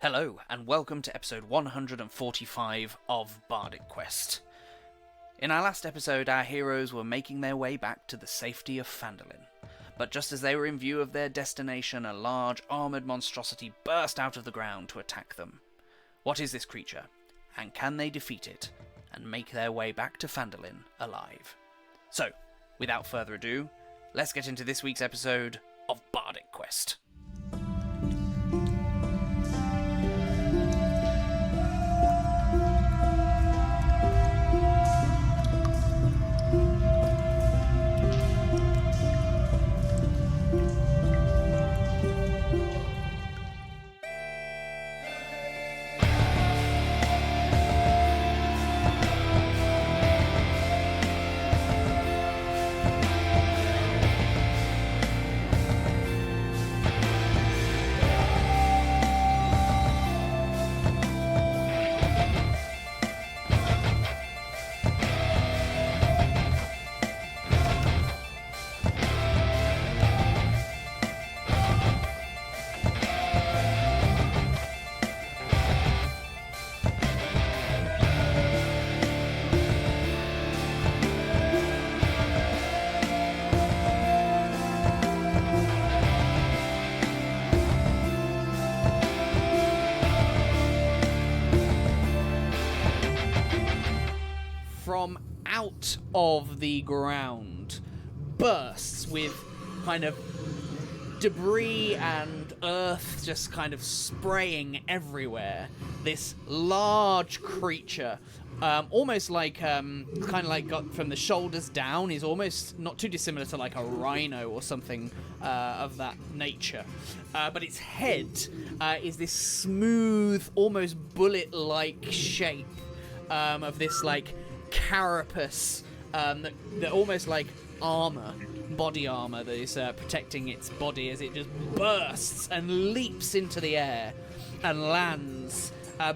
Hello, and welcome to episode 145 of Bardic Quest. In our last episode, our heroes were making their way back to the safety of Phandalin. But just as they were in view of their destination, a large, armoured monstrosity burst out of the ground to attack them. What is this creature? And can they defeat it, and make their way back to Phandalin alive? So, without further ado, let's get into this week's episode of Bardic Quest. From out of the ground bursts with kind of debris and earth just kind of spraying everywhere. This large creature, almost like kind of like got from the shoulders down, is almost not too dissimilar to like a rhino or something of that nature. But its head is this smooth, almost bullet-like shape of this like carapace that almost like armor, body armor that is protecting its body as it just bursts and leaps into the air and lands,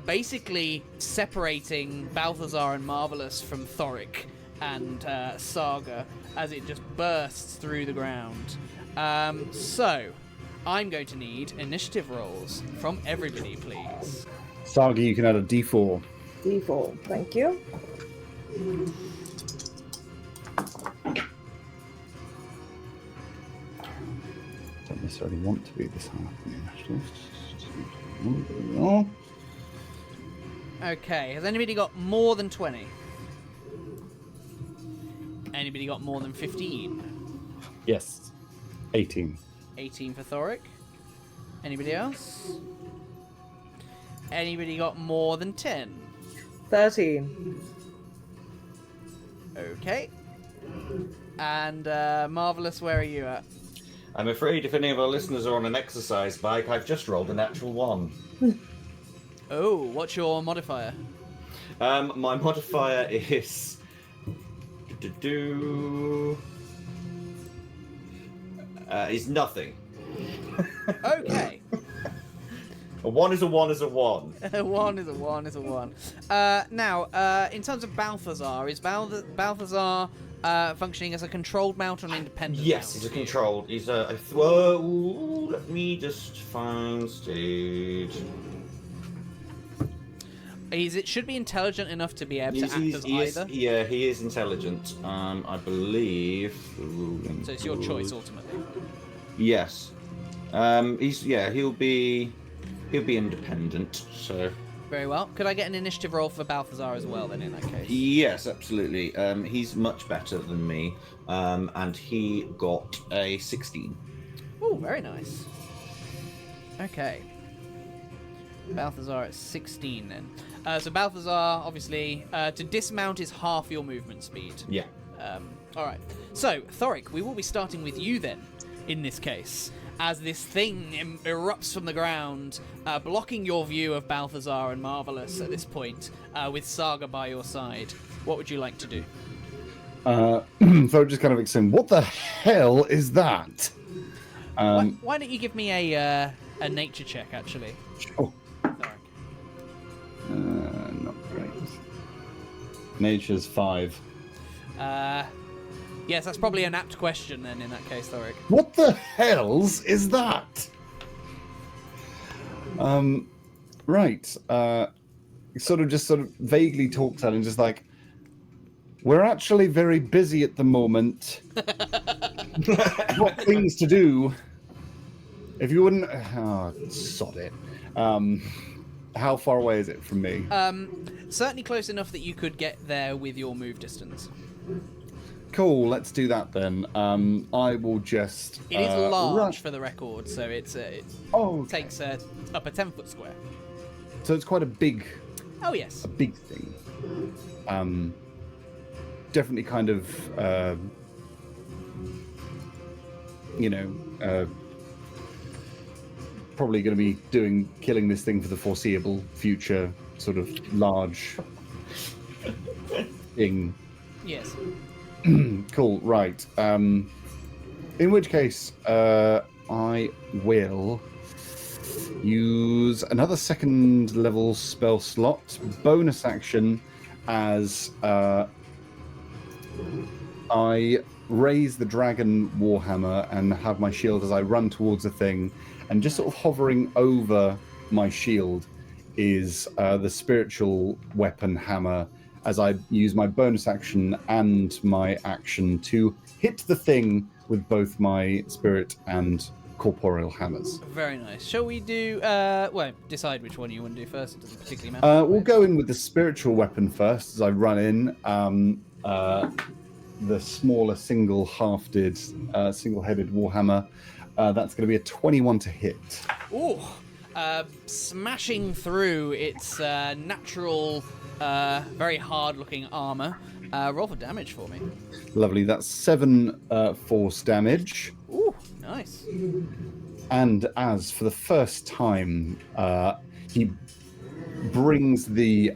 basically separating Balthazar and Marvellus from Thorik and Saga as it just bursts through the ground. So I'm going to need initiative rolls from everybody, please. Saga, you can add a D4. D4, thank you. Don't necessarily want to be this high. Okay, has anybody got more than 20? Anybody got more than 15? Yes. 18. 18 for Thorik. Anybody else? Anybody got more than 10? 13. Okay. And Marvellus, where are you at? I'm afraid if any of our listeners are on an exercise bike, I've just rolled a natural 1. Oh, what's your modifier? My modifier is... is nothing. Okay. A 1 is a 1 is a 1. A 1 is a 1 is a 1. Now, in terms of Balthazar, is Balthazar functioning as a controlled mount or an independent Yes, mount? he's a controlled. He's a... let me just find stage. It should be intelligent enough to be able to act as either. Yeah, he is intelligent. I believe. So it's your choice ultimately. Yes. He'll be independent. So. Very well. Could I get an initiative roll for Balthazar as well then in that case? Yes, absolutely. He's much better than me, and he got a 16. Oh, very nice. Okay. Balthazar at 16 then. So Balthazar, obviously, to dismount is half your movement speed. Yeah. Alright. So, Thorik, we will be starting with you then, in this case, as this thing erupts from the ground, blocking your view of Balthazar and Marvellus at this point, with Saga by your side. What would you like to do? So just kind of explain, what the hell is that? Why don't you give me a nature check, actually? Sure. Thorik. Not great. Nature's 5. Yes, that's probably an apt question then in that case, Thorik. What the hells is that? Right. Sort of vaguely talks out and just like, we're actually very busy at the moment. Got things to do. If you wouldn't, sod it. How far away is it from me? Certainly close enough that you could get there with your move distance. Cool. Let's do that then. I will just. It is large run. for the record, so it Oh, takes up a 10-foot square. so it's quite a big Yes. big thing. Definitely kind of, probably going to be killing this thing for the foreseeable future, sort of large thing. Yes. Cool, right. In which case, I will use another second level spell slot, bonus action, as I raise the dragon warhammer and have my shield as I run towards the thing, and just sort of hovering over my shield is the spiritual weapon hammer, as I use my bonus action and my action to hit the thing with both my spirit and corporeal hammers. Very nice. Shall we do? Decide which one you want to do first. It doesn't particularly matter. We'll go in with the spiritual weapon first as I run in. The smaller single-headed warhammer. That's going to be a 21 to hit. Ooh, smashing through its natural, very hard-looking armor. Roll for damage for me. Lovely. That's 7 force damage. Ooh, nice. And as for the first time, he brings the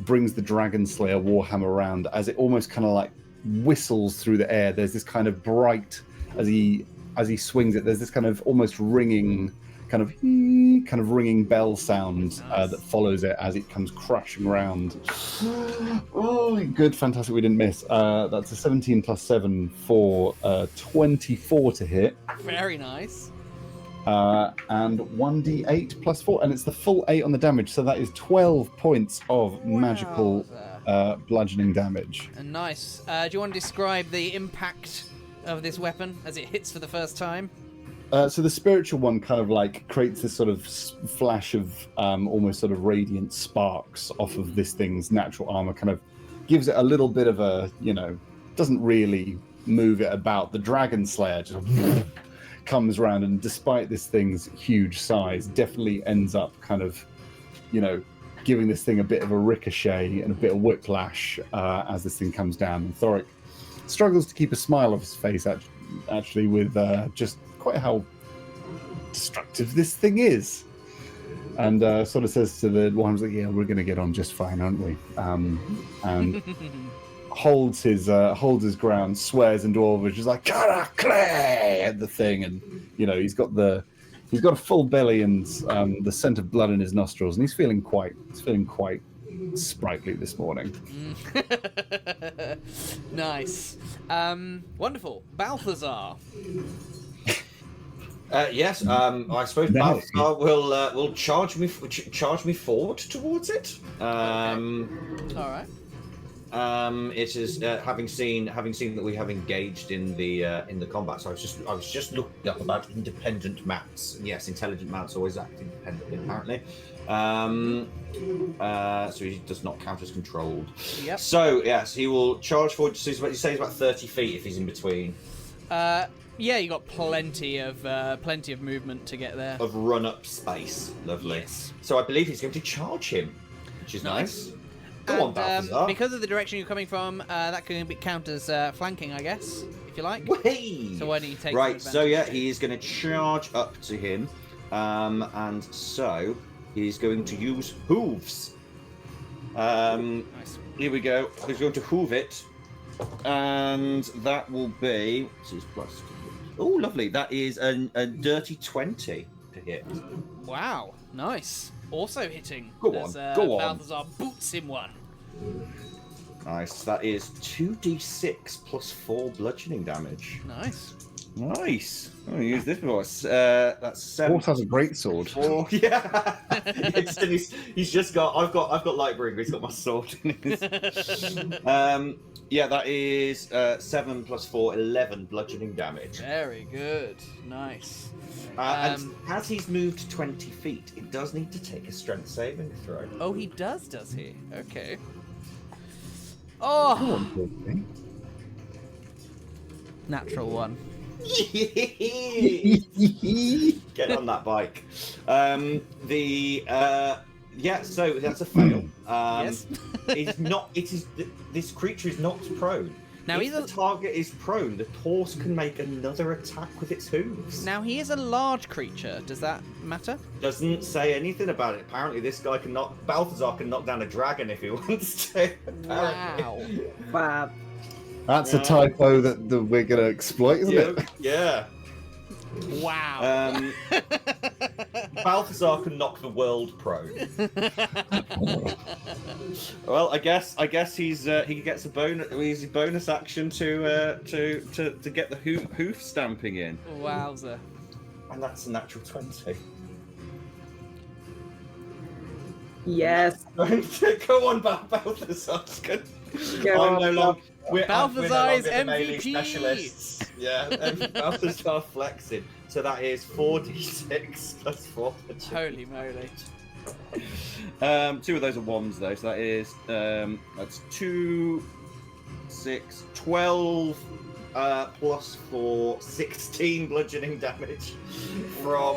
Dragon Slayer Warhammer around as it almost kind of like whistles through the air. There's this kind of bright, as he swings it, there's this kind of almost ringing, kind of ringing bell sound that follows it as it comes crashing around. Oh, good, fantastic, we didn't miss. That's a 17 plus 7 for 24 to hit. Very nice. And 1d8 plus 4, and it's the full 8 on the damage, so that is 12 points of magical bludgeoning damage. Nice. Do you want to describe the impact of this weapon as it hits for the first time? So the spiritual one kind of like creates this sort of flash of almost sort of radiant sparks off of this thing's natural armor, kind of gives it a little bit of a, doesn't really move it about. The Dragon Slayer just comes around, and despite this thing's huge size, definitely ends up kind of, giving this thing a bit of a ricochet and a bit of whiplash as this thing comes down. And Thorik struggles to keep a smile off his face, actually, with just quite how destructive this thing is. And sort of says to the ones like, yeah, we're going to get on just fine, aren't we? And holds his ground, swears in Dwarvish, is like "Karakle" at the thing, and he's got a full belly and the scent of blood in his nostrils, and he's feeling quite sprightly this morning. Nice. Wonderful. Balthazar. Yes. I suppose Balthazar will charge me forward towards it. All right. It is having seen that we have engaged in the combat. So I was just looking up about independent mounts. Yes, intelligent mounts always act independently, apparently. So he does not count as controlled. Yep. So yes, he will charge forward. So you say he's about 30 feet if he's in between. Yeah, you got plenty of movement to get there. Of run-up space. Lovely. Yes. So I believe he's going to charge him, which is nice. Go on, Balthazar. Because of the direction you're coming from, that can count as flanking, I guess, if you like. Whee! So why don't you take Right, some so yeah, advantage? he is going to charge up to him, and so he's going to use hooves. Nice. Here we go. He's going to hoove it, and that will be. Oh, lovely! That is a dirty 20 to hit. Wow, nice. Also hitting. Go on, go on. Balthazar boots him one. Nice. That is 2d6 plus 4 bludgeoning damage. Nice. Nice. I'm gonna use this one. That's 7. Horse has a great sword. 4. Yeah. he's just got. I've got Lightbringer. He's got my sword in his. Yeah, that is 7 plus 4, 11 bludgeoning damage. Very good. Nice. And as he's moved 20 feet, it does need to take a strength saving throw. Oh, he does he? Okay. Oh! Natural one. Get on that bike. Yeah, so that's a fail. Yes. It's not. It is. This creature is not prone. Now if the target is prone, the horse can make another attack with its hooves. Now he is a large creature. Does that matter? Doesn't say anything about it. Apparently, this guy can knock. Balthazar can knock down a dragon if he wants to. Wow. Fab. That's a typo that we're going to exploit, isn't it? Yeah. Wow. Balthazar can knock the world prone. Well, I guess he gets a bonus action to get the hoof stamping in. Wowza. And that's a natural 20. Yes. Go on, Balthazar. Balthazar is the melee MVP. specialists. Yeah, and Balthazar flexing. So that is 4d6 plus 4. Holy moly. 2 of those are 1s though, so that is that's 2, 6, 12 plus 4, 16 bludgeoning damage from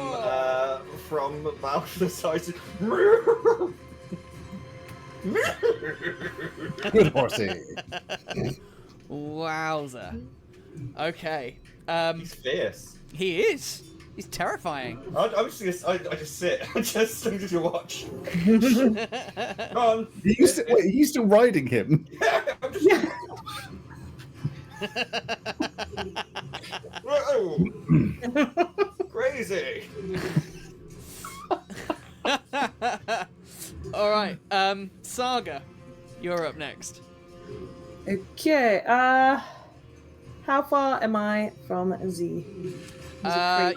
Balthazar. Good horsey. Wowza. Okay. He's fierce. He is. He's terrifying. I just sit. I'm just watch. Come on. Wait, are you still riding him? I'm just... Whoa. Crazy. All right. Saga, you're up next. Okay. How far am I from Z?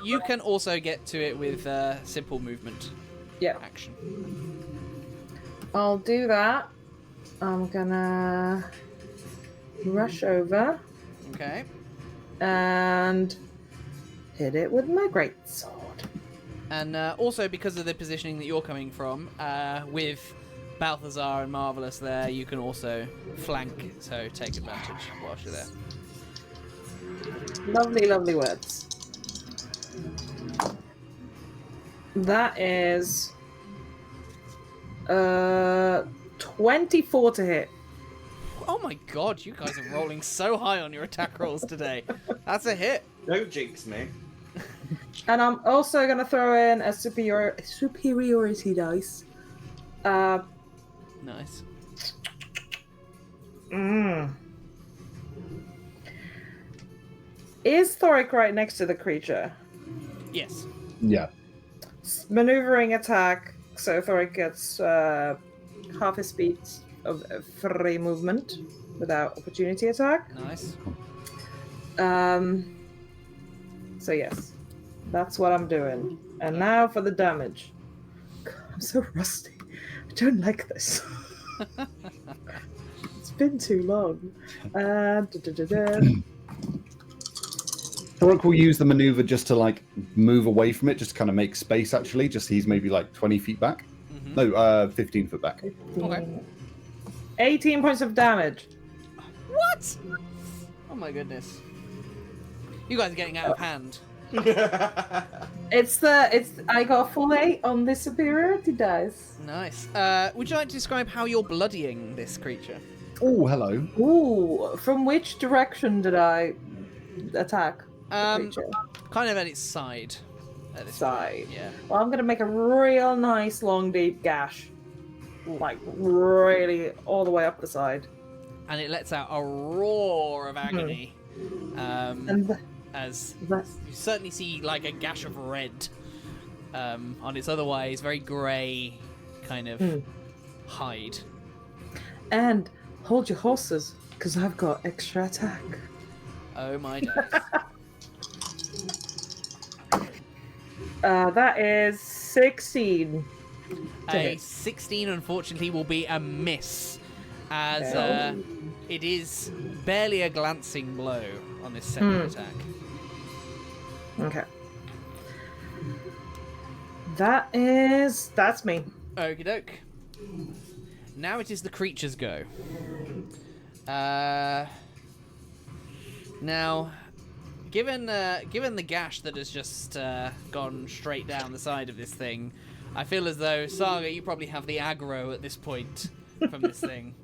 You can also get to it with simple movement. Yeah. Action. I'll do that. I'm gonna rush over Okay. and hit it with my greatsword. And also because of the positioning that you're coming from, with Balthazar and Marvellus there, you can also flank. So take advantage whilst you're there. Lovely, lovely words. That is 24 to hit. Oh my god, you guys are rolling so high on your attack rolls today. That's a hit. Don't jinx me. And I'm also going to throw in a superiority dice. Nice. Is Thorik right next to the creature? Yes. Yeah. Maneuvering attack, so Thorik gets half his speed of free movement without opportunity attack. Nice. So yes, that's what I'm doing. And now for the damage. God, I'm so rusty. I don't like this. It's been too long. Thorik will use the maneuver just to like move away from it, just to kind of make space. Actually, just he's maybe like 20 feet back. Mm-hmm. No, 15 foot back. Okay. 18 points of damage. What? Oh my goodness. You guys are getting out of hand. I got a full 8 on the superiority dice. Nice. Would you like to describe how you're bloodying this creature? Oh, hello. Ooh, from which direction did I attack the creature? Kind of at its side. At this Side. point, yeah. Well, I'm gonna make a real nice long deep gash. Like really all the way up the side. And it lets out a roar of agony. As you certainly see like a gash of red on its otherwise very grey kind of hide. And hold your horses, because I've got extra attack. Oh my days. That is 16. to A hit. 16, unfortunately, will be a miss, as it is barely a glancing blow on this second attack. Okay. That's me. Okie doke. Now it is the creature's go. Now, given the gash that has just gone straight down the side of this thing, I feel as though, Saga, you probably have the aggro at this point from this thing.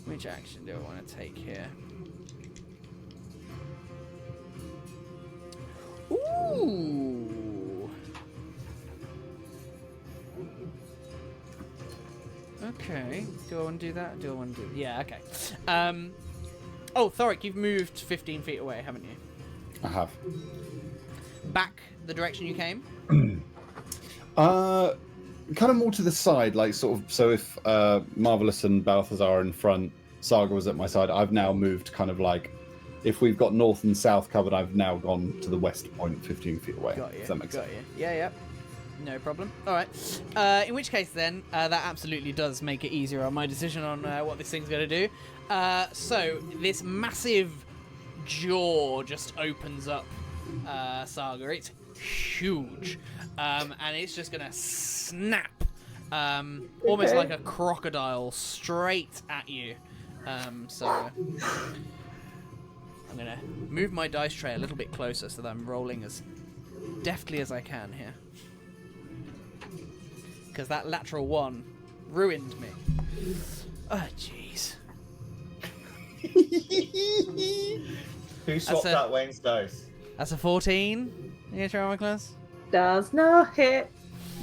Which action do I want to take here? Ooh. Okay. Do I want to do that? Do I want to do... Yeah, okay. Oh, Thorik, you've moved 15 feet away, haven't you? I have. Back the direction you came? Kind of more to the side, like sort of. So if Marvellus and Balthazar are in front, Saga was at my side. I've now moved kind of like, if we've got north and south covered, I've now gone to the west point, 15 feet away. Got you. If that makes sense. Yeah. No problem. All right. In which case, then, that absolutely does make it easier on my decision on what this thing's going to do. So this massive jaw just opens up, Saga. It's huge, and it's just going to snap, almost like a crocodile, straight at you. So I'm going to move my dice tray a little bit closer so that I'm rolling as deftly as I can here. Because that lateral one ruined me. Oh, jeez. Who swapped out Wayne's dice? That's a 14. You gonna try my class? Does not hit.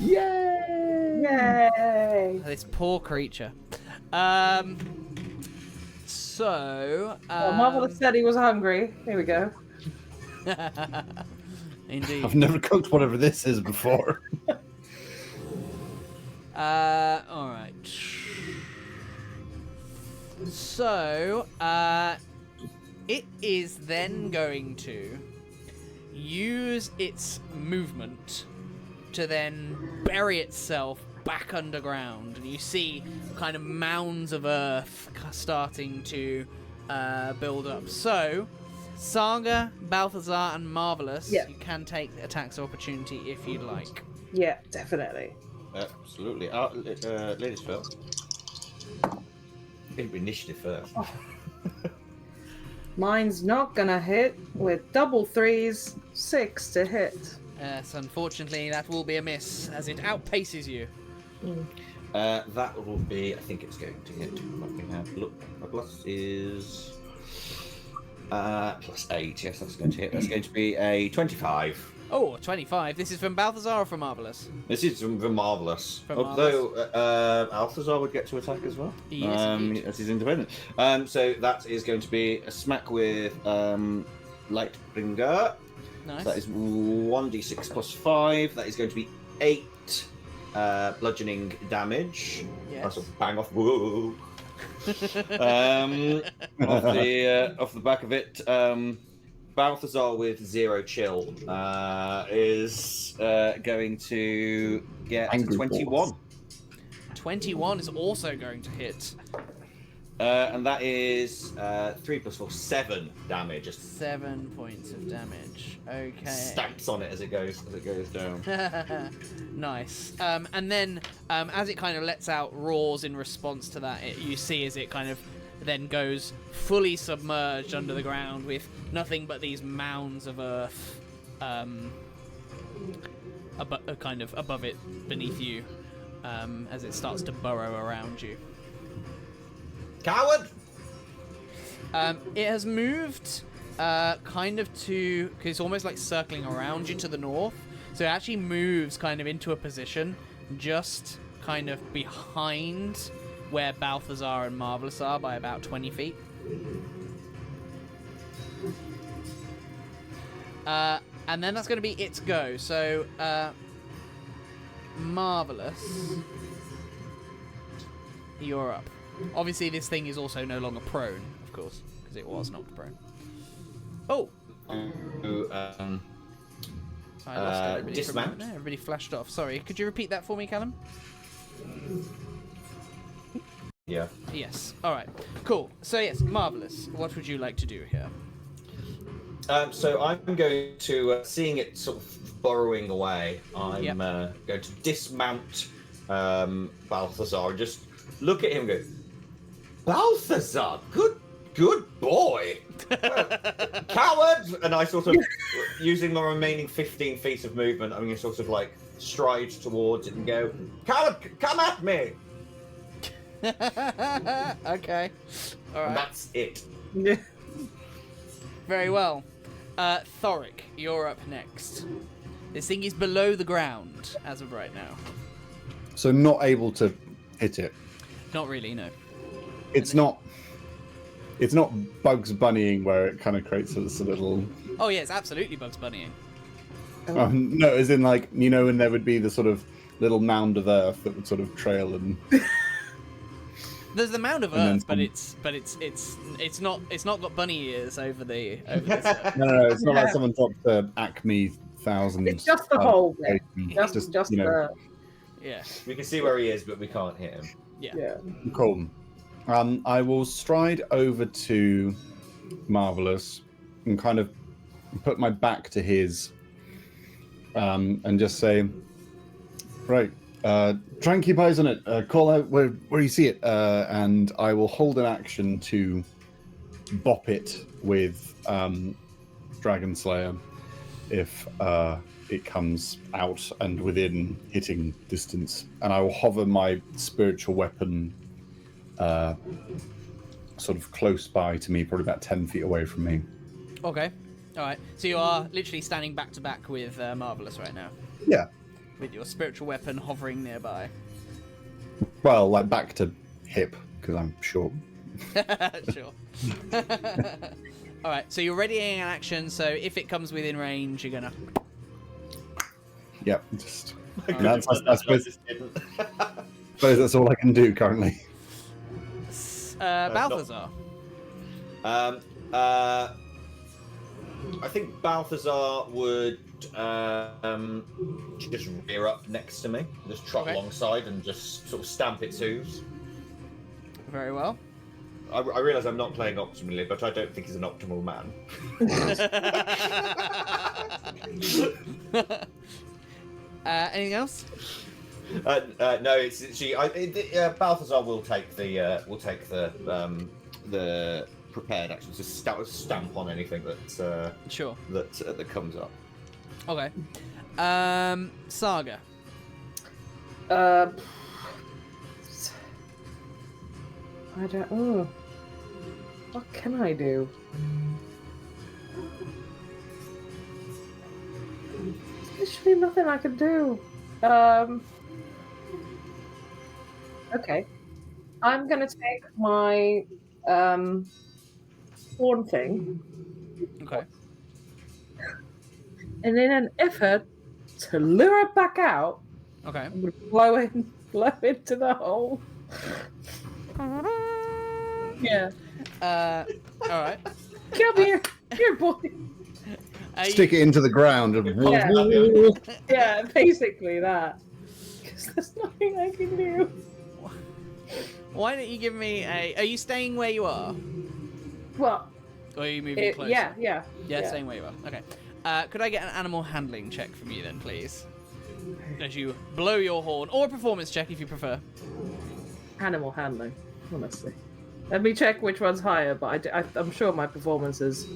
Yay! Yay! This poor creature. So. Marvellus said he was hungry. Here we go. Indeed. I've never cooked whatever this is before. Alright. So, it is then going to use its movement to then bury itself back underground. And you see kind of mounds of earth starting to build up. So, Saga, Balthazar, and Marvellus, you can take attacks of opportunity if you'd like. Yeah, definitely. Absolutely. Ladies first. Initiative first. Oh. Mine's not gonna hit with double threes, 6 to hit. Yes, unfortunately, that will be a miss as it outpaces you. That will be. I think it's going to hit. Let me have a look. My plus is +8. Yes, that's going to hit. That's going to be a 25. Oh, 25. This is from Balthazar or from Marvellus? This is from Marvellus. From Although Balthazar would get to attack as well. Yes, indeed. As he's independent. So that is going to be a smack with Lightbringer. Nice. So that is 1d6 plus 5. That is going to be 8 bludgeoning damage. Yes. That's a bang off. Whoa. Off the back of it, Balthazar with 0 chill is going to get Angry 21. balls. 21 is also going to hit. And that is 3 plus 4, 7 damage. Just 7 points of damage. Okay. stamps on it as it goes down. Nice. And then, as it kind of lets out roars in response to that, you see as it kind of then goes fully submerged under the ground with nothing but these mounds of earth, kind of above it, beneath you, as it starts to burrow around you. Coward! It has moved kind of to... Because it's almost like circling around you to the north. So it actually moves kind of into a position just kind of behind where Balthazar and Marvellus are by about 20 feet. And then that's going to be its go. So, Marvellus, you're up. Obviously, this thing is also no longer prone, of course, because it was knocked prone. Oh, To, I lost everybody for a moment dismount. there. Everybody flashed off. Sorry, could you repeat that for me, Callum? Yeah. Yes. All right. Cool. So yes, Marvellous. What would you like to do here? So I'm going to, seeing it sort of burrowing away, I'm going to dismount Balthazar and just look at him and go, Balthazar, good boy. Coward! And I sort of, using my remaining 15 feet of movement, I'm going to sort of like stride towards it and go, Coward, come at me! Okay. All right. And that's it. Very well. Thorik, you're up next. This thing is below the ground as of right now. So not able to hit it. Not really, no. It's not Bugs Bunnying where it kind of creates this little. Oh yeah, it's absolutely Bugs Bunnying. No, as in like when there would be the sort of little mound of earth that would sort of trail and. There's the mound of And earth, but it's not got bunny ears over the No, it's not like someone dropped the Acme 1000. It's just the whole bit. Just yeah. We can see where he is, but we can't hit him. yeah. Cool. I will stride over to Marvellous and kind of put my back to his and just say, right, try and keep eyes on it. Call out where you see it, and I will hold an action to bop it with Dragon Slayer if it comes out and within hitting distance. And I will hover my spiritual weapon sort of close by to me, probably about 10 feet away from me. Okay. All right. So you are literally standing back to back with Marvellous right now. Yeah. With your spiritual weapon hovering nearby. Well, like back to hip, because I'm short. Sure. All right. So you're readying an action. So if it comes within range, you're gonna. Yep. Just. Right. I suppose that's all I can do currently. Balthazar. I think Balthazar would just rear up next to me, just trot alongside and just sort of stamp its hooves. Very well. I realise I'm not playing optimally, but I don't think he's an optimal man. Anything else? No, it's she. Balthazar will take the prepared action to stamp on anything that Sure. that comes up. Okay. Saga. I don't. Oh, what can I do? There's literally nothing I can do. Okay. I'm gonna take my horn thing, Okay. and in an effort to lure it back out, Okay. I'm gonna blow into the hole. Yeah. All right. Come here, boy. Stick it into the ground. Yeah, basically that. Because there's nothing I can do. Why don't you give me a? Are you staying where you are? Well, Or are you moving closer? yeah. Staying where you are. Okay. Could I get an animal handling check from you then, please? As you blow your horn, or a performance check if you prefer. Animal handling, honestly. Let me check which one's higher, but I'm sure my performance is.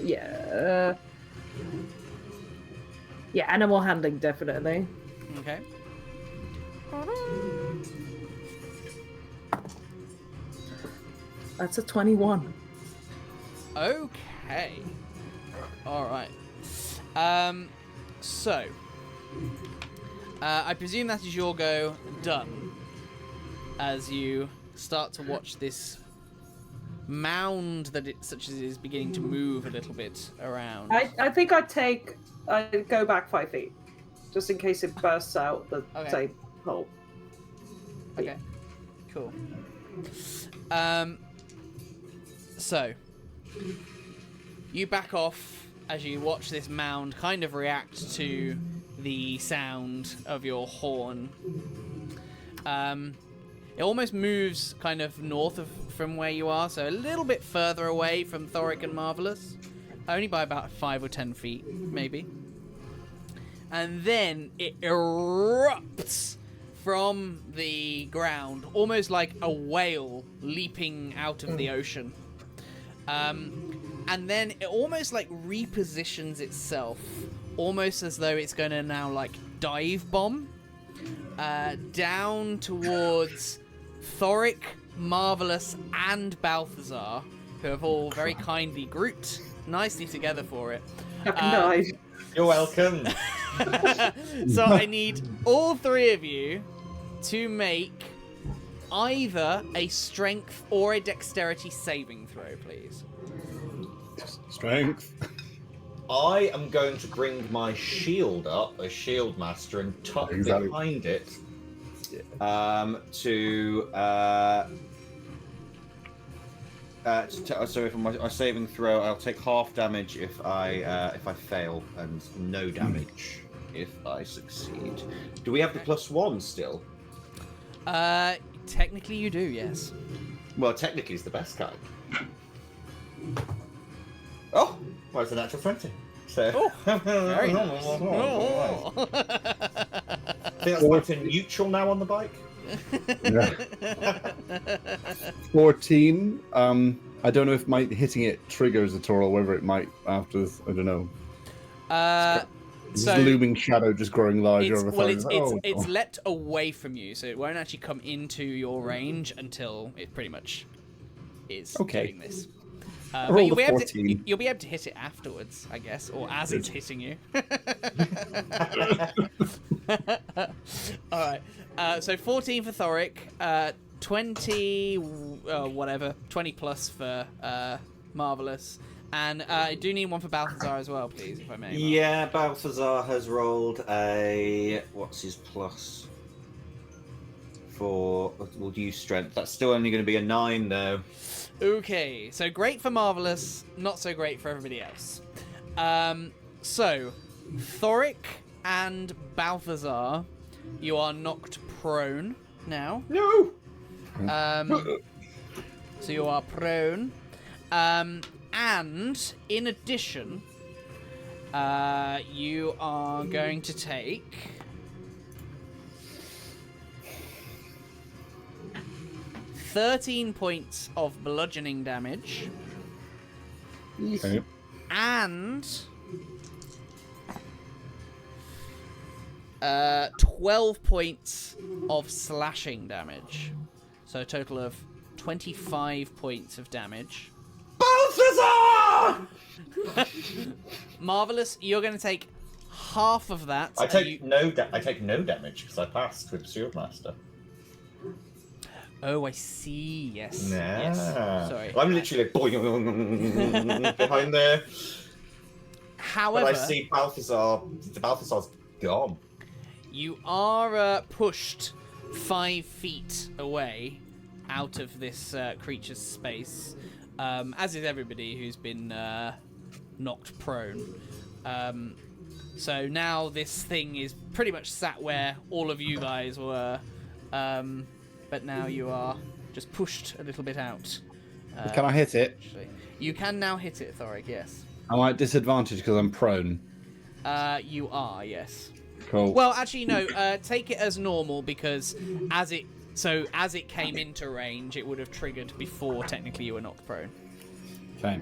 Yeah, animal handling, definitely. Okay. That's a 21. Okay. All right. So, I presume that is your go done. As you start to watch this mound that such as it is beginning to move a little bit around. I think I'd go back 5 feet, just in case it bursts out the same hole. Okay. Cool. So, you back off as you watch this mound kind of react to the sound of your horn. It almost moves kind of north from where you are, so a little bit further away from Thorik and Marvellus. Only by about 5 or 10 feet, maybe. And then it erupts from the ground, almost like a whale leaping out of the ocean. And then it almost like repositions itself, almost as though it's going to now like dive bomb down towards Thorik, Marvellus, and Balthazar, who have all very kindly grouped nicely together for it. Nice. You're welcome. So I need all three of you to make either a strength or a dexterity saving throw, please. Strength. I am going to bring my shield up, a shield master, and tuck behind it so if my saving throw, I'll take half damage if I fail, and no damage if I succeed. Do we have the +1 still? Technically you do, yes. Well, technically it's the best kind. Oh, well, it's a natural 20. So, Very nice. I think that's back to neutral now on the bike. Yeah. 14. I don't know if hitting it triggers at all, or whether it might after. I don't know. This looming shadow just growing larger. It's leapt away from you, so it won't actually come into your range until it pretty much is doing this. But you'll be able to hit it afterwards, I guess, or as it's hitting you. All right. So 14 for Thorik, 20, 20 plus for Marvellus, and I do need one for Balthazar as well, please, if I may. Yeah, Balthazar has rolled a what's his plus? We'll use strength. That's still only going to be a 9 though. Okay, so great for Marvellus, not so great for everybody else. So, Thorik and Balthazar, you are knocked prone now. No! So you are prone. And, in addition, you are going to take... 13 points of bludgeoning damage. Okay. And 12 points of slashing damage. So a total of 25 points of damage. Balthazar! Marvellus, you're going to take half of that. I take no damage because I passed with Shield Master. Oh, I see. Yes. Nah. Yes. Sorry. I'm literally like boing behind there. However, but I see Balthazar. The Balthazar's gone. You are pushed 5 feet away out of this creature's space, as is everybody who's been knocked prone. So now this thing is pretty much sat where all of you guys were. But now you are just pushed a little bit out. Can I hit it? Actually. You can now hit it, Thorik, yes. Am I at disadvantage because I'm prone? You are, yes. Cool. Well, actually, no. Take it as normal because as it came into range, it would have triggered before technically you were knocked prone. Okay.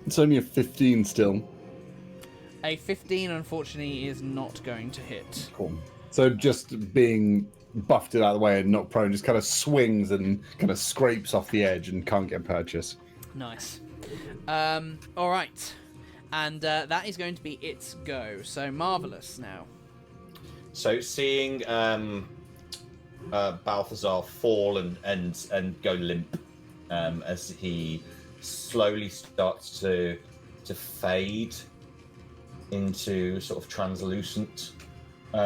It's only a 15 still. A 15, unfortunately, is not going to hit. Cool. So just being buffeted out of the way and knocked prone just kind of swings and kind of scrapes off the edge and can't get purchase. Nice. All right. And that is going to be its go. So Marvellus now. So seeing Balthazar fall and go limp as he slowly starts to fade into sort of translucence. He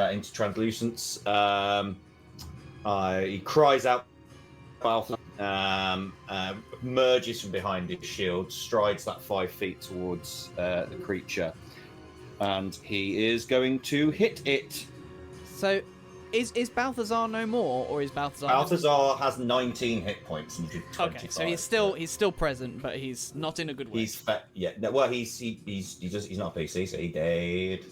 cries out, Balthazar, merges from behind his shield, strides that 5 feet towards the creature, and he is going to hit it. So, is Balthazar no more, or is Balthazar? Balthazar has 19 hit points and did 25. Okay, so he's still present, but he's not in a good way. He's not a PC, so he died.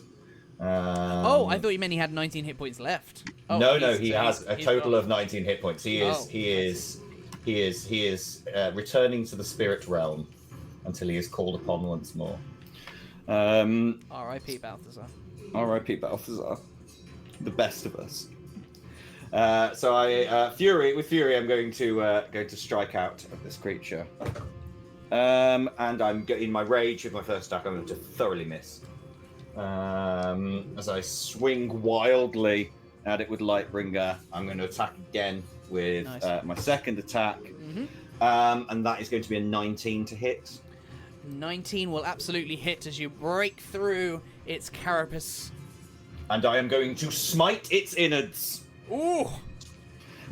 I thought you meant he had 19 hit points left. Oh, no, he has a total of 19 hit points. He is returning to the spirit realm until he is called upon once more. R.I.P. Balthazar. R.I.P. Balthazar, the best of us. So I with fury, I'm going to strike out at this creature, and I'm in my rage with my first attack. I'm going to thoroughly miss. As I swing wildly at it with Lightbringer, I'm going to attack again with my second attack, and that is going to be a 19 to hit. 19 will absolutely hit as you break through its carapace. And I am going to smite its innards. Ooh!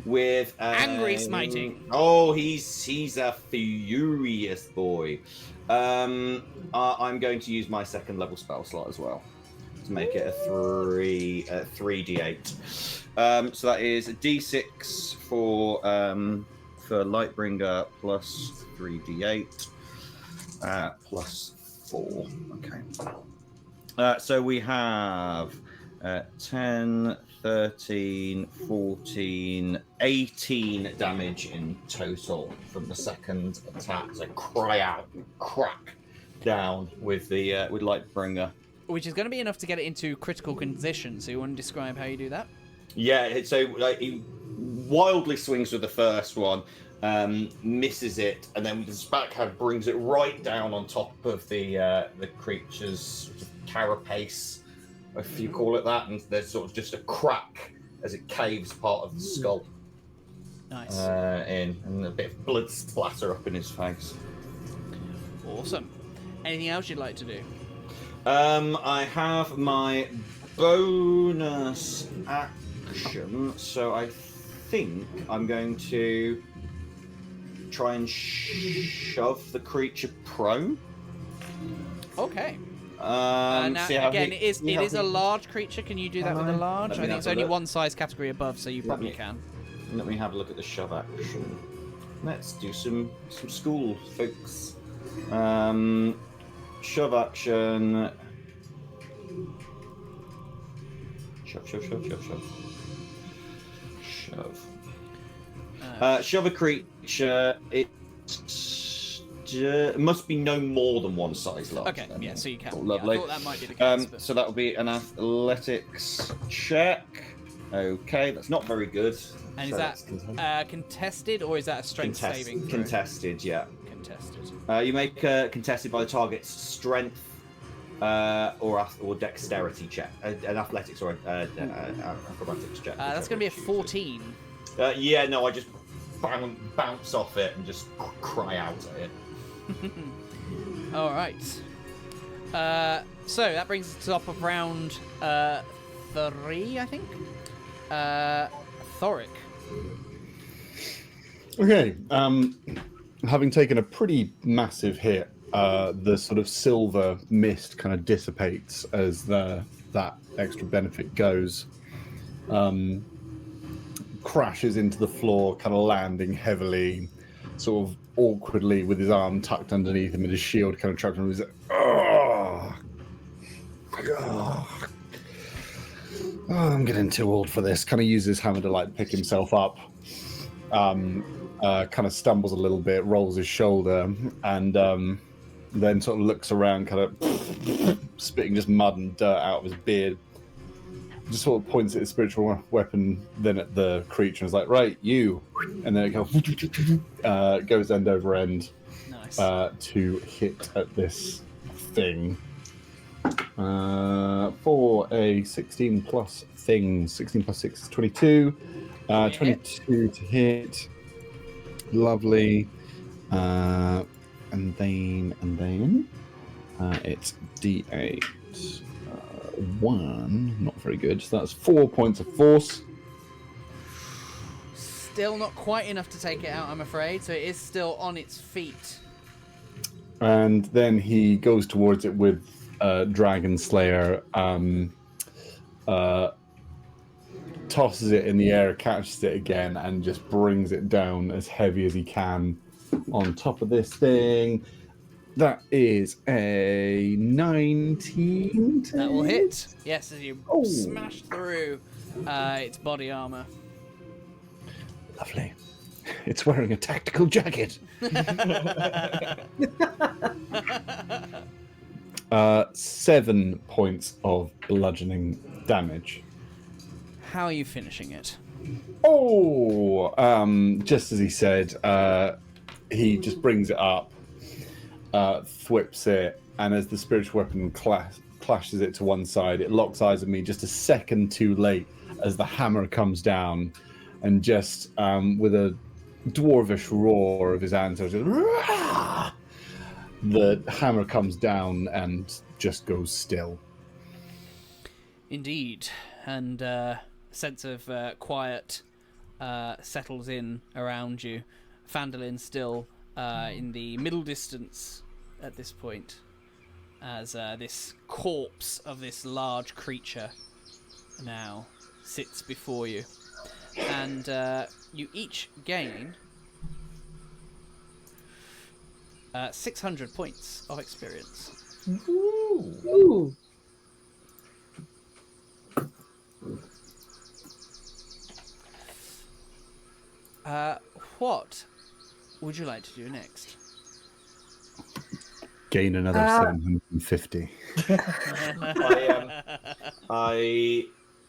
With angry smiting. Oh, he's a furious boy. I'm going to use my second level spell slot as well to make it a 3d8. So that is a d6 for Lightbringer plus 3d8 plus 4. Okay. So we have 10, 13, 14, 18 damage in total from the second attack. So cry out and crack down with the with Lightbringer. Which is going to be enough to get it into critical condition. So you want to describe how you do that? Yeah, so he wildly swings with the first one, misses it, and then with his backhand brings it right down on top of the creature's sort of carapace, if you call it that, and there's sort of just a crack as it caves part of the skull. Nice. And a bit of blood splatter up in his face. Awesome. Anything else you'd like to do? I have my bonus action, so I think I'm going to try and shove the creature prone. Okay. Now, again, it is a large creature. Can you do that with a large? I think it's only one size category above, so you probably can. Let me have a look at the shove action. Let's do some school, folks. Shove action. Shove. Shove a creature. It must be no more than one size large. Okay, yeah, so you can. Lovely. I thought that might be the case. So that will be an athletics check. Okay, that's not very good. And is that contested, or is that a strength saving throw? Contested, yeah. Contested. You make contested by the target's strength or dexterity check, an athletics or acrobatics check. That's going to be a 14. Yeah, no, I just bounce off it and just cry out at it. All right. So that brings us to the top of round 3, I think. Thorik. Okay. Having taken a pretty massive hit, the sort of silver mist kind of dissipates as that extra benefit goes. Crashes into the floor, kind of landing heavily, sort of awkwardly with his arm tucked underneath him and his shield kind of trapped him. He's like, oh, I'm getting too old for this. Kind of uses his hammer to like pick himself up. Kind of stumbles a little bit, rolls his shoulder, and then sort of looks around, kind of spitting just mud and dirt out of his beard. Just sort of points at his spiritual weapon, then at the creature, and is like, right, you. And then it goes end over end. Nice. To hit at this thing. For a 16 plus thing. 16 plus 6 is 22. 22 to hit. Lovely. And then it's D8. 1, not very good. So that's 4 points of force. Still not quite enough to take it out, I'm afraid. So it is still on its feet. And then he goes towards it with Dragon Slayer, tosses it in the air, catches it again, and just brings it down as heavy as he can on top of this thing. That is a 19. That will hit. Yes, as you smash through its body armor. Lovely. It's wearing a tactical jacket. 7 points of bludgeoning damage. How are you finishing it? Just as he said, he just brings it up, thwips it, and as the spiritual weapon clashes it to one side, it locks eyes with me just a second too late as the hammer comes down, and just with a dwarvish roar of his ancestors, the hammer comes down and just goes still. Indeed, and a sense of quiet settles in around you. Phandalin still in the middle distance at this point, as this corpse of this large creature now sits before you. And you each gain 600 points of experience. Ooh. What would you like to do next? Gain another 750.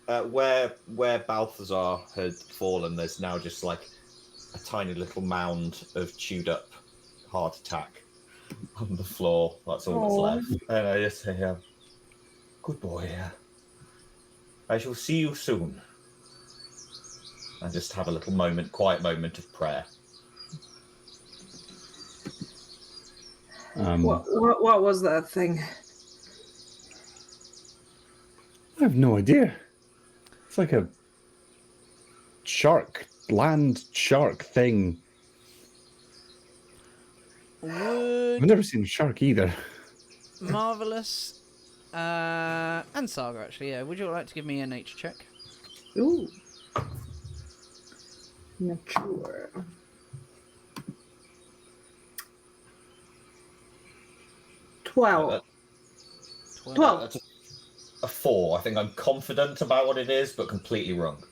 Where Balthazar had fallen, there's now just like a tiny little mound of chewed up heart attack on the floor. That's all that's left. And I just say, good boy. I shall see you soon. And just have a little quiet moment of prayer. What was that thing? I have no idea. It's like a land shark thing. I've never seen a shark either. Marvellus and Saga, actually, yeah. Would you like to give me a nature check? Ooh. Nature. 12. 12. That's a 4. I think I'm confident about what it is, but completely wrong.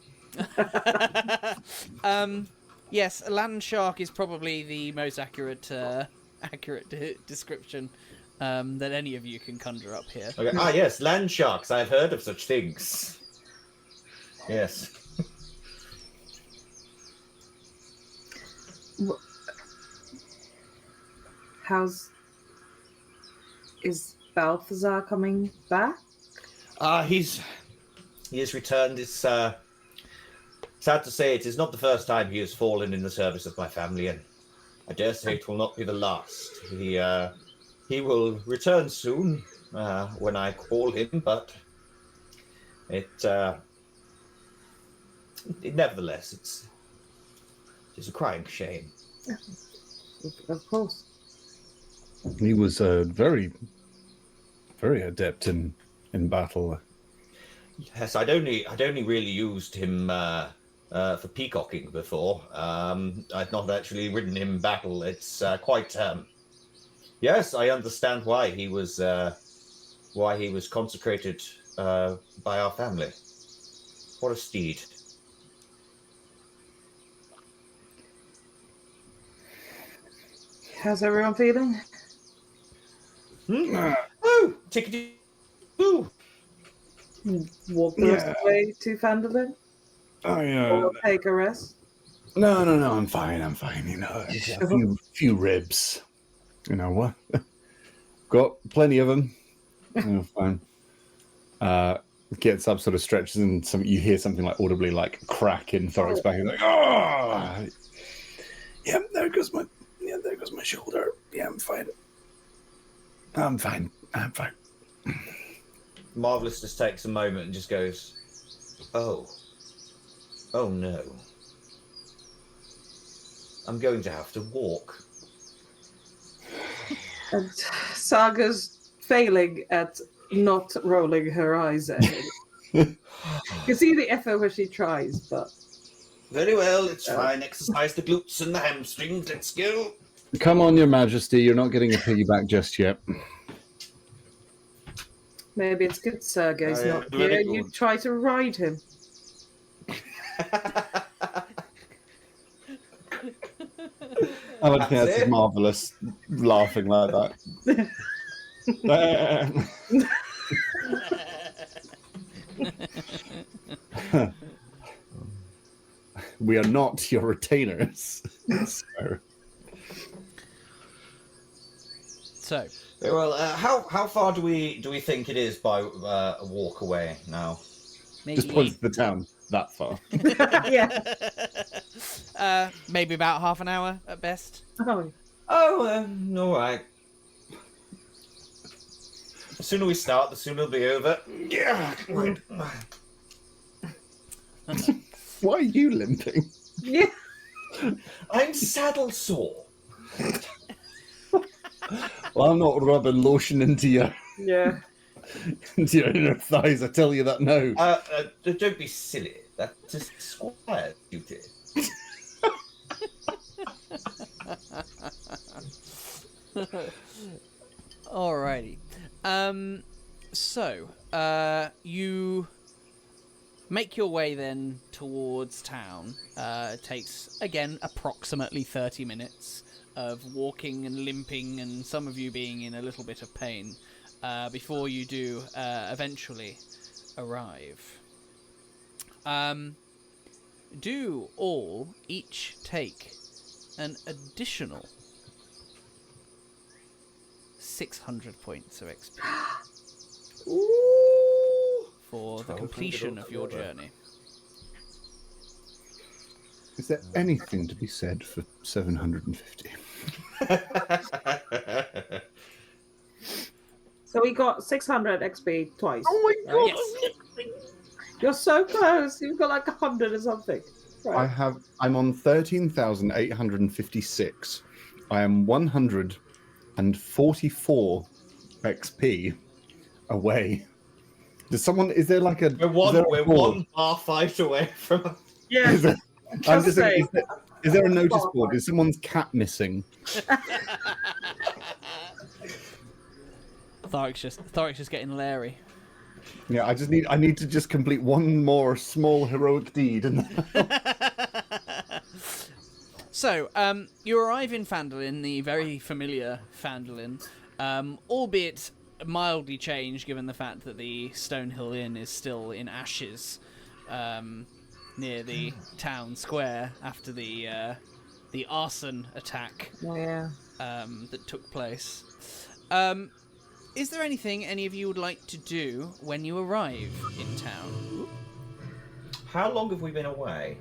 Yes, a land shark is probably the most accurate description that any of you can conjure up here. Okay. Yes, land sharks. I've heard of such things. Yes. Is Balthazar coming back? He has returned. It's sad to say it is not the first time he has fallen in the service of my family, and I dare say it will not be the last. He will return soon when I call him, but nevertheless, it's a crying shame. Of course. He was very, very adept in battle. Yes, I'd only really used him for peacocking before. I'd not actually ridden him in battle. It's quite. Yes, I understand why he was consecrated by our family. What a steed! How's everyone feeling? Oh, tickety! Ooh. Walk the rest of the way to Phandalin? Or take a rest? No, I'm fine. You know, just a few ribs. You know what? Got plenty of them. Fine. Gets up, sort of stretches, and you hear something like audibly like crack in Thorik's back. He's like, oh, yeah, there goes my shoulder. Yeah, I'm fine. Marvellus just takes a moment and just goes, oh no. I'm going to have to walk. And Saga's failing at not rolling her eyes at him. You can see the effort where she tries, but... Very well, it's fine. Exercise the glutes and the hamstrings. Let's go. Come on, Your Majesty. You're not getting a piggyback just yet. Maybe it's good Sergei's not here. You try to ride him. I don't think that's Marvellus laughing like that. We are not your retainers. So, Well, how far do we think it is by a walk away now? maybe Just points to the town that far. Yeah. maybe about half an hour at best. Oh. Oh, all right. The sooner we start, the sooner it'll be over. Yeah. Why are you limping? Yeah. I'm saddle sore. Well, I'm not rubbing lotion into your inner thighs. I tell you that now. Don't be silly. That's just squire duty. Alrighty. So, you make your way then towards town. It takes, again, approximately 30 minutes of walking and limping and some of you being in a little bit of pain before you do eventually arrive. Do all each take an additional 600 points of XP for the completion of your journey. Is there anything to be said for 750? So we got 600 XP twice. Oh my god! Yes. You're so close. You've got like 100 or something. Right. I'm on 13,856. I am 144 XP away. Is there like a... We're one bar fight away from... Yeah. Is there a notice board? Is someone's cat missing? Thorik's just getting Larry. Yeah, I need to just complete one more small heroic deed. So, you arrive in Phandalin, the very familiar Phandalin, albeit mildly changed given the fact that the Stonehill Inn is still in ashes near the town square after the arson attack that took place. Is there anything any of you would like to do when you arrive in town? How long have we been away?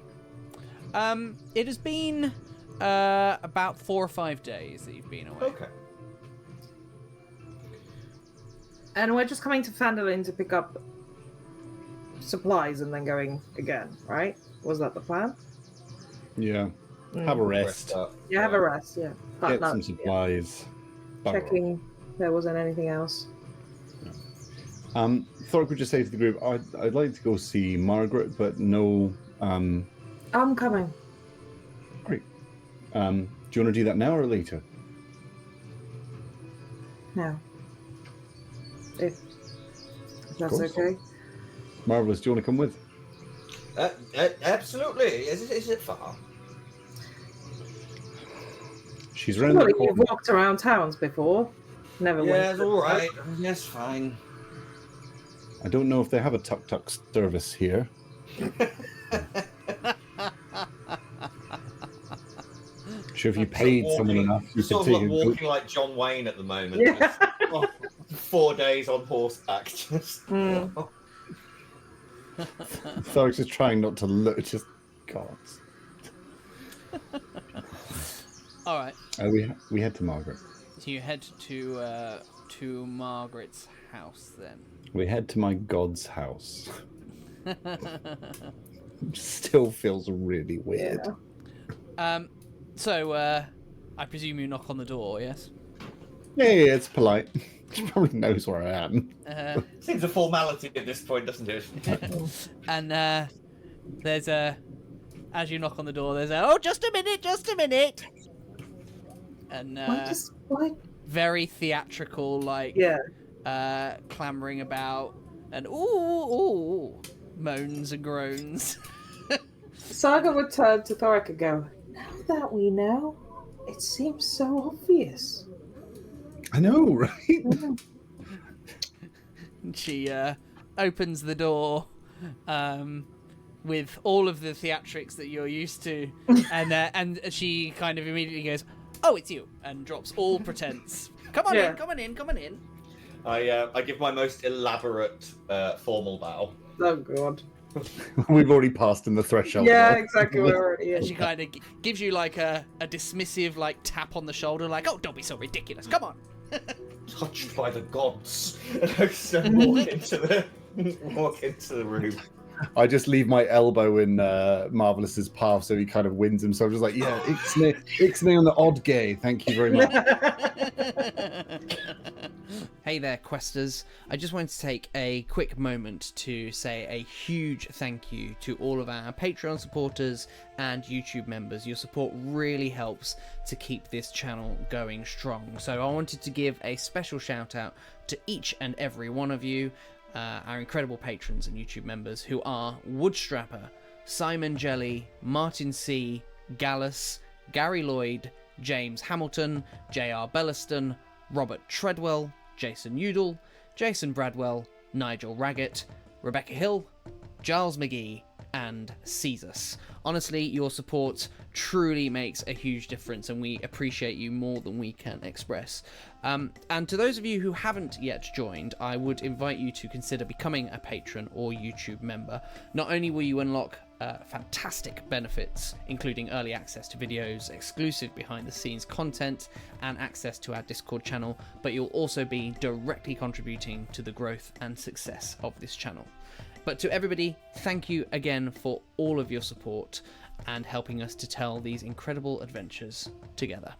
It has been about 4 or 5 days that you've been away. Okay. And we're just coming to Phandalin to pick up supplies and then going again, right? Was that the plan? Yeah. Have a rest. Yeah, have a rest, yeah. But Get some supplies. Checking there wasn't anything else. Thorik would just say to the group, I'd like to go see Margaret, but no... I'm coming. Great. Do you want to do that now or later? Now. If that's okay. Marvellous, do you want to come with? Absolutely. Is it far? She's around the corner. You've walked around towns before. Never went. Yeah, it's all right. Yes, fine. I don't know if they have a tuk-tuk service here. Sure, if you paid someone enough, you could take like walking like John Wayne at the moment. Yeah. 4 days on horseback. Just. Thorik's just trying not to look. Just God. All right. We head to Margaret. So you head to Margaret's house then. We head to my god's house. Still feels really weird. Yeah. So, I presume you knock on the door, yes? Yeah, it's polite. She probably knows where I am. Seems a formality at this point, doesn't it? And there's as you knock on the door, there's oh, just a minute. And Why? very theatrical, like clamoring about, and ooh, moans and groans. Saga would turn to Thorik and go, now that we know, it seems so obvious. I know, right? She opens the door with all of the theatrics that you're used to, and she kind of immediately goes, "Oh, it's you," and drops all pretense. Come on in. I give my most elaborate formal bow. Oh god. We've already passed in the threshold. Yeah, now. exactly. We're already And in. she kind of gives you like a dismissive like tap on the shoulder, like, "Oh, don't be so ridiculous. Come on." Touched by the gods. And I walk into the room. I just leave my elbow in Marvellous's path so he kind of wins himself. Just like, yeah, Ixnay on the odd gay. Thank you very much. Hey there, Questers. I just wanted to take a quick moment to say a huge thank you to all of our Patreon supporters and YouTube members. Your support really helps to keep this channel going strong. So I wanted to give a special shout out to each and every one of you, our incredible patrons and YouTube members, who are Woodstrapper, Simon Jelly, Martin C, Gallus, Gary Lloyd, James Hamilton, J.R. Bellaston, Robert Treadwell, Jason Udall, Jason Bradwell, Nigel Raggett, Rebecca Hill, Giles McGee, and Caesars. Honestly, your support truly makes a huge difference, and we appreciate you more than we can express. And to those of you who haven't yet joined, I would invite you to consider becoming a patron or YouTube member. Not only will you unlock fantastic benefits, including early access to videos, exclusive behind-the-scenes content, and access to our Discord channel, but you'll also be directly contributing to the growth and success of this channel. But to everybody, thank you again for all of your support and helping us to tell these incredible adventures together.